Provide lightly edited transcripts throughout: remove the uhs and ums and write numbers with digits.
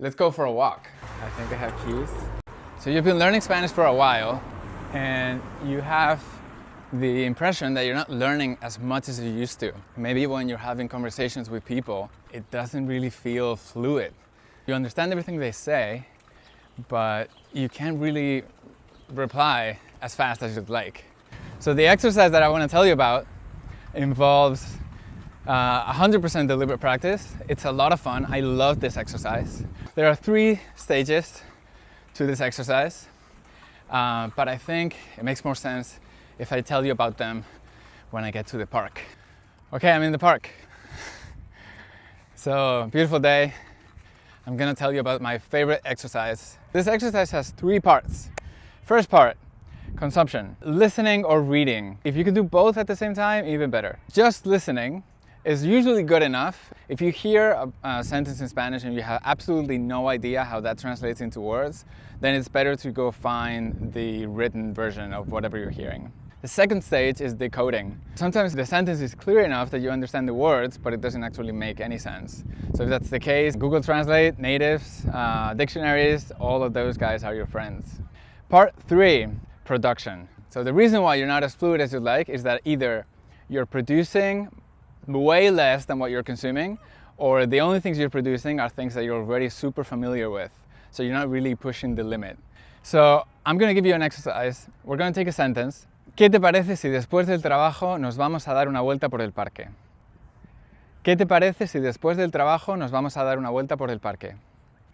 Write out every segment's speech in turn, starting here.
Let's go for a walk. I think I have keys. So you've been learning Spanish for a while and you have the impression that you're not learning as much as you used to. Maybe when you're having conversations with people, it doesn't really feel fluid. You understand everything they say, but you can't really reply as fast as you'd like. So the exercise that I want to tell you about involves 100% deliberate practice. It's a lot of fun. I love this exercise. There are 3 stages to this exercise, but I think it makes more sense if I tell you about them when I get to the park. Okay, I'm in the park. So, beautiful day. I'm gonna tell you about my favorite exercise. This exercise has 3 parts. First part, consumption, listening or reading. If you can do both at the same time, even better. Just listening is usually good enough. If you hear a sentence in Spanish and you have absolutely no idea how that translates into words, then it's better to go find the written version of whatever you're hearing. The second stage is decoding. Sometimes the sentence is clear enough that you understand the words, but it doesn't actually make any sense. So if that's the case, Google Translate, natives, dictionaries, all of those guys are your friends. Part 3, production. So the reason why you're not as fluid as you'd like is that either you're producing way less than what you're consuming, or the only things you're producing are things that you're already super familiar with. So you're not really pushing the limit. So I'm going to give you an exercise. We're going to take a sentence. ¿Qué te parece si después del trabajo nos vamos a dar una vuelta por el parque? ¿Qué te parece si después del trabajo nos vamos a dar una vuelta por el parque?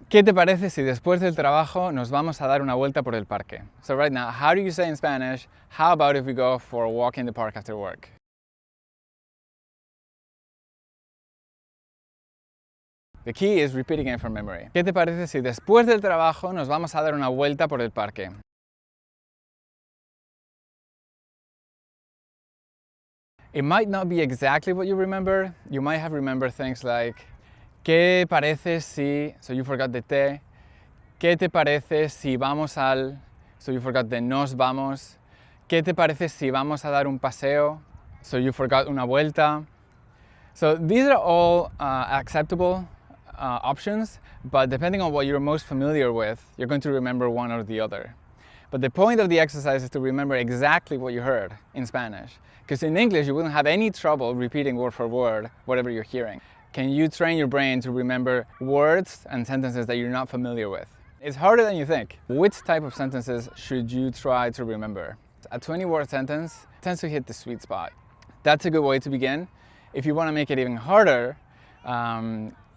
¿Qué te parece si después del trabajo nos vamos a dar una vuelta por el parque? So right now, how do you say in Spanish, how about if we go for a walk in the park after work? The key is repeating it from memory. ¿Qué te parece si después del trabajo nos vamos a dar una vuelta por el parque? It might not be exactly what you remember. You might have remembered things like, ¿qué parece si, so you forgot the te. ¿Qué te parece si vamos al, so you forgot the nos vamos. ¿Qué te parece si vamos a dar un paseo? So you forgot una vuelta. So these are all acceptable options, but depending on what you're most familiar with, you're going to remember one or the other. But the point of the exercise is to remember exactly what you heard in Spanish. Because in English, you wouldn't have any trouble repeating word for word whatever you're hearing. Can you train your brain to remember words and sentences that you're not familiar with? It's harder than you think. Which type of sentences should you try to remember? A 20-word sentence tends to hit the sweet spot. That's a good way to begin. If you want to make it even harder,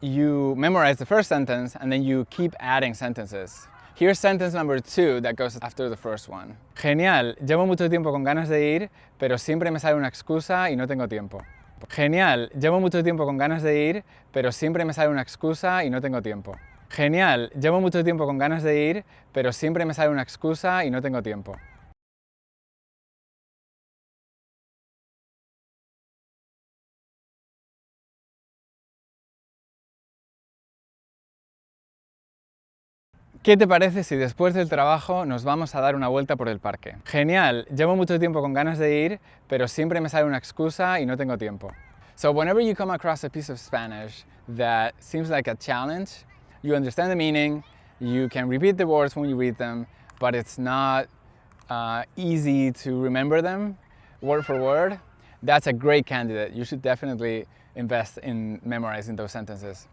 you memorize the first sentence and then you keep adding sentences. Here's sentence number 2 that goes after the first one. Genial, llevo mucho tiempo con ganas de ir, pero siempre me sale una excusa y no tengo tiempo. Genial, llevo mucho tiempo con ganas de ir, pero siempre me sale una excusa y no tengo tiempo. Genial, llevo mucho tiempo con ganas de ir, pero siempre me sale una excusa y no tengo tiempo. ¿Qué te parece si después del trabajo nos vamos a dar una vuelta por el parque? Genial, llevo mucho tiempo con ganas de ir, pero siempre me sale una excusa y no tengo tiempo. So whenever you come across a piece of Spanish that seems like a challenge, you understand the meaning, you can repeat the words when you read them, but it's not easy to remember them word for word, that's a great candidate. You should definitely invest in memorizing those sentences.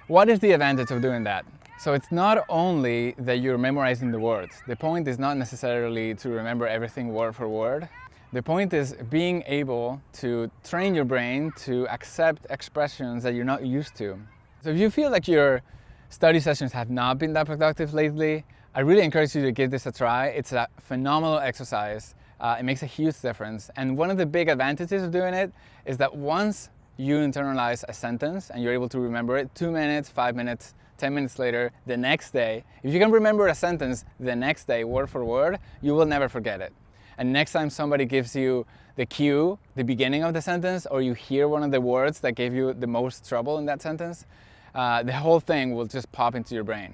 What is the advantage of doing that? So it's not only that you're memorizing the words. The point is not necessarily to remember everything word for word. The point is being able to train your brain to accept expressions that you're not used to. So if you feel like your study sessions have not been that productive lately, I really encourage you to give this a try. It's a phenomenal exercise. It makes a huge difference. And one of the big advantages of doing it is that once you internalize a sentence and you're able to remember it 2 minutes, 5 minutes, 10 minutes later, the next day, if you can remember a sentence the next day, word for word, you will never forget it. And next time somebody gives you the cue, the beginning of the sentence, or you hear one of the words that gave you the most trouble in that sentence, the whole thing will just pop into your brain.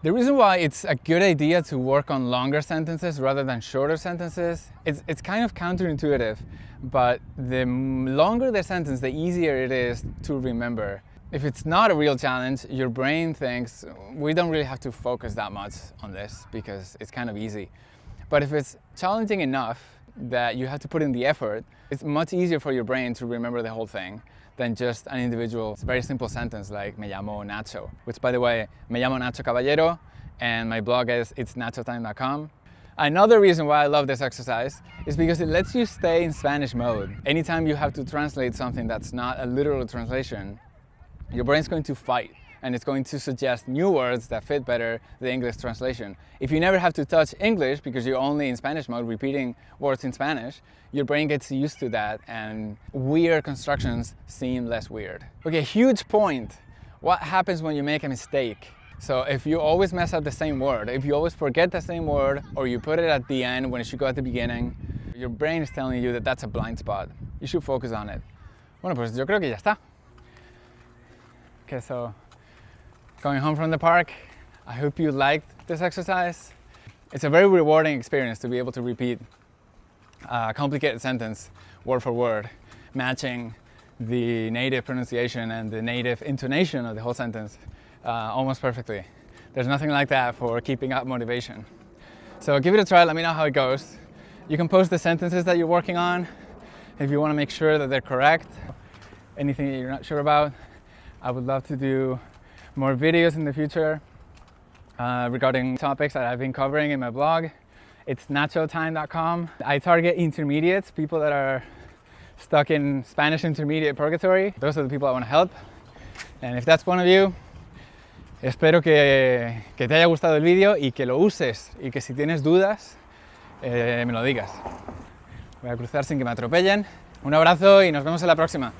The reason why it's a good idea to work on longer sentences rather than shorter sentences, it's kind of counterintuitive, but the longer the sentence, the easier it is to remember. If it's not a real challenge, your brain thinks we don't really have to focus that much on this because it's kind of easy. But if it's challenging enough that you have to put in the effort, it's much easier for your brain to remember the whole thing than just an individual, very simple sentence like me llamo Nacho, which, by the way, me llamo Nacho Caballero, and my blog is itsnachotime.com. Another reason why I love this exercise is because it lets you stay in Spanish mode. Anytime you have to translate something that's not a literal translation, your brain's going to fight and it's going to suggest new words that fit better the English translation. If you never have to touch English because you're only in Spanish mode repeating words in Spanish, your brain gets used to that and weird constructions seem less weird. Okay, huge point. What happens when you make a mistake? So if you always mess up the same word, if you always forget the same word, or you put it at the end when it should go at the beginning, your brain is telling you that that's a blind spot. You should focus on it. Bueno, pues yo creo que ya está. Okay, so going home from the park, I hope you liked this exercise. It's a very rewarding experience to be able to repeat a complicated sentence word for word, matching the native pronunciation and the native intonation of the whole sentence almost perfectly. There's nothing like that for keeping up motivation. So give it a try, let me know how it goes. You can post the sentences that you're working on if you want to make sure that they're correct. Anything that you're not sure about. I would love to do more videos in the future regarding topics that I've been covering in my blog. It's nachotime.com. I target intermediates, people that are stuck in Spanish intermediate purgatory. Those are the people I want to help. And if that's one of you, espero que te haya gustado el vídeo y que lo uses y que si tienes dudas me lo digas. Voy a cruzar sin que me atropellen. Un abrazo y nos vemos en la próxima.